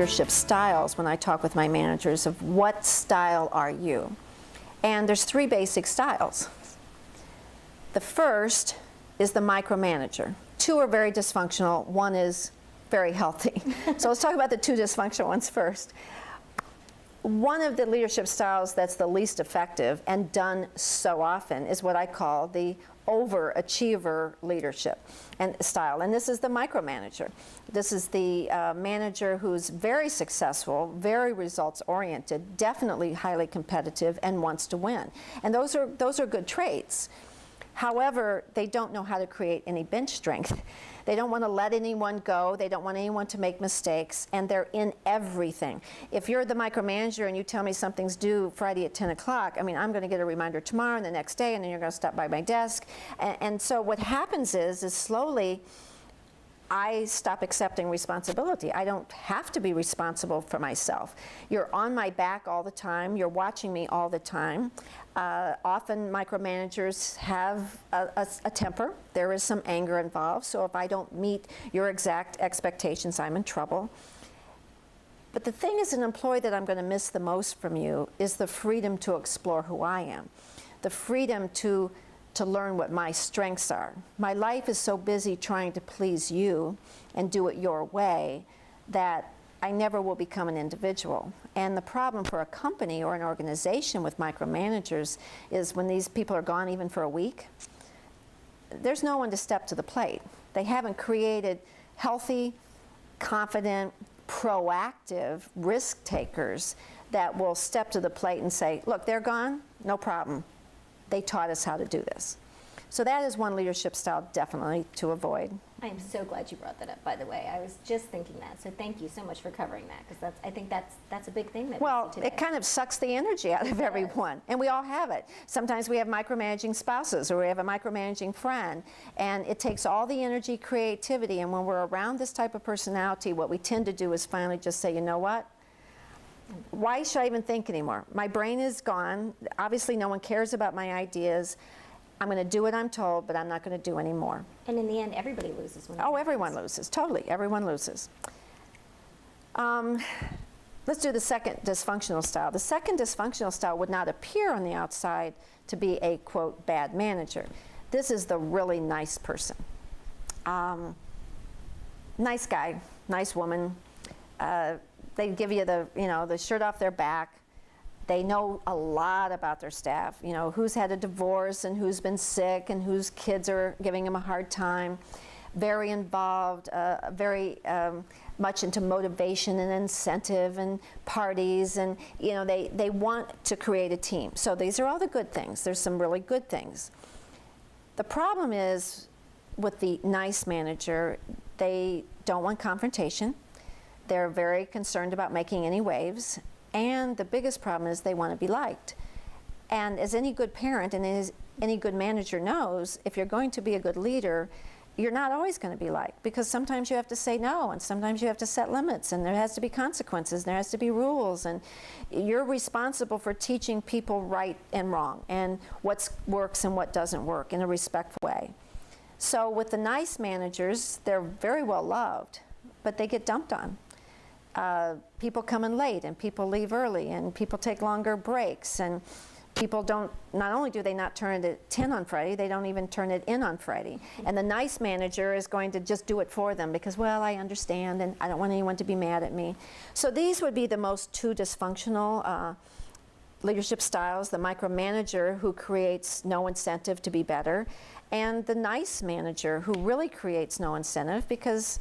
leadership styles when I talk with my managers of what style are you. And there's 3 basic styles. The first is the micromanager. 2 are very dysfunctional, 1 is very healthy. So let's talk about the 2 dysfunctional ones first. One of the leadership styles that's the least effective and done so often is what I call the overachiever leadership and style. And this is the micromanager. This is the manager who's very successful, very results oriented, definitely highly competitive, and wants to win. And those are good traits. However, they don't know how to create any bench strength. They don't want to let anyone go. They don't want anyone to make mistakes, and they're in everything. If you're the micromanager and you tell me something's due Friday at 10 o'clock, I mean, I'm going to get a reminder tomorrow and the next day, and then you're going to stop by my desk. And so what happens is slowly I stop accepting responsibility. I don't have to be responsible for myself. You're on my back all the time. You're watching me all the time. Often micromanagers have a temper. There is some anger involved. So if I don't meet your exact expectations, I'm in trouble. But the thing as an employee that I'm going to miss the most from you is the freedom to explore who I am, the freedom to learn what my strengths are. My life is so busy trying to please you and do it your way that I never will become an individual. And the problem for a company or an organization with micromanagers is when these people are gone even for a week, there's no one to step to the plate. They haven't created healthy, confident, proactive risk takers that will step to the plate and say, look, they're gone, no problem. They taught us how to do this. So that is one leadership style definitely to avoid. I am so glad you brought that up, by the way. I was just thinking that. So thank you so much for covering that, because I think that's a big thing that we see today. It kind of sucks the energy out of everyone, and we all have it. Sometimes we have micromanaging spouses, or we have a micromanaging friend, and it takes all the energy, creativity, and when we're around this type of personality, what we tend to do is finally just say, you know what? Why should I even think anymore? My brain is gone. Obviously, no one cares about my ideas. I'm going to do what I'm told, but I'm not going to do any more. And in the end, everybody loses. When everyone loses. Totally. Everyone loses. Let's do the second dysfunctional style. The second dysfunctional style would not appear on the outside to be a, quote, bad manager. This is the really nice person. Nice guy, nice woman. They give you the shirt off their back. They know a lot about their staff. You know, who's had a divorce and who's been sick and whose kids are giving them a hard time. Very involved, very much into motivation and incentive and parties, and they want to create a team. So these are all the good things. There's some really good things. The problem is with the nice manager, they don't want confrontation. They're very concerned about making any waves, and the biggest problem is they want to be liked. And as any good parent and as any good manager knows, if you're going to be a good leader, you're not always going to be liked, because sometimes you have to say no, and sometimes you have to set limits, and there has to be consequences, and there has to be rules, and you're responsible for teaching people right and wrong, and what works and what doesn't work in a respectful way. So with the nice managers, they're very well loved, but they get dumped on. People come in late, and people leave early, and people take longer breaks, and people not only do they not turn it at 10 on Friday, they don't even turn it in on Friday. And the nice manager is going to just do it for them because, well, I understand, and I don't want anyone to be mad at me. So these would be the most 2 dysfunctional leadership styles: the micromanager who creates no incentive to be better, and the nice manager who really creates no incentive, because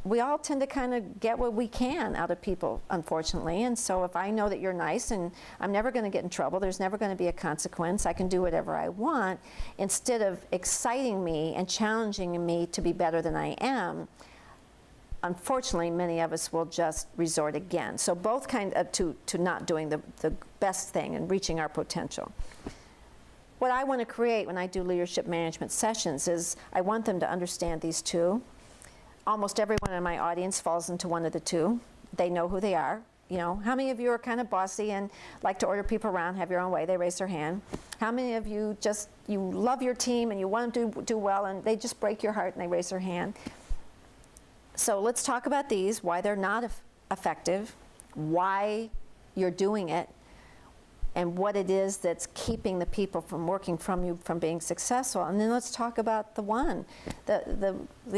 we all tend to kind of get what we can out of people, unfortunately. And so if I know that you're nice and I'm never going to get in trouble, there's never going to be a consequence, I can do whatever I want, instead of exciting me and challenging me to be better than I am, unfortunately, many of us will just resort again. So both kind of to not doing the best thing and reaching our potential. What I want to create when I do leadership management sessions is I want them to understand these 2. Almost everyone in my audience falls into one of the 2. They know who they are. You know, how many of you are kind of bossy and like to order people around, have your own way? They raise their hand. How many of you you love your team and you want them to do well, and they just break your heart and they raise their hand? So let's talk about these, why they're not effective, why you're doing it, and what it is that's keeping the people from working from you from being successful. And then let's talk about the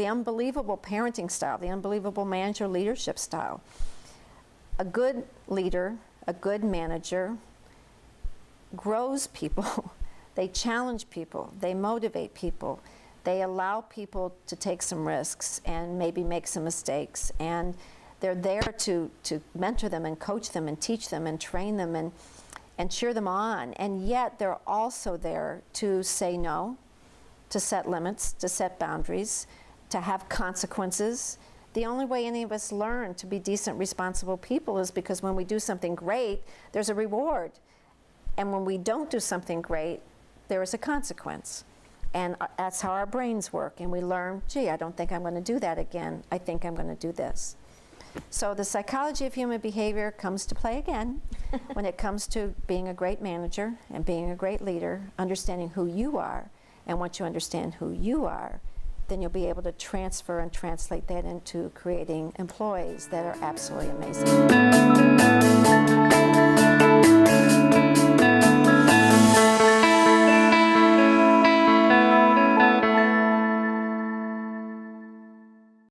unbelievable parenting style, the unbelievable manager leadership style. A good leader, a good manager grows people. They challenge people, they motivate people, they allow people to take some risks and maybe make some mistakes, and they're there to mentor them and coach them and teach them and train them and cheer them on. And yet they're also there to say no, to set limits, to set boundaries, to have consequences. The only way any of us learn to be decent, responsible people is because when we do something great, there's a reward. And when we don't do something great, there is a consequence. And that's how our brains work. And we learn, gee, I don't think I'm going to do that again. I think I'm going to do this. So the psychology of human behavior comes to play again when it comes to being a great manager and being a great leader, understanding who you are. And once you understand who you are, then you'll be able to transfer and translate that into creating employees that are absolutely amazing.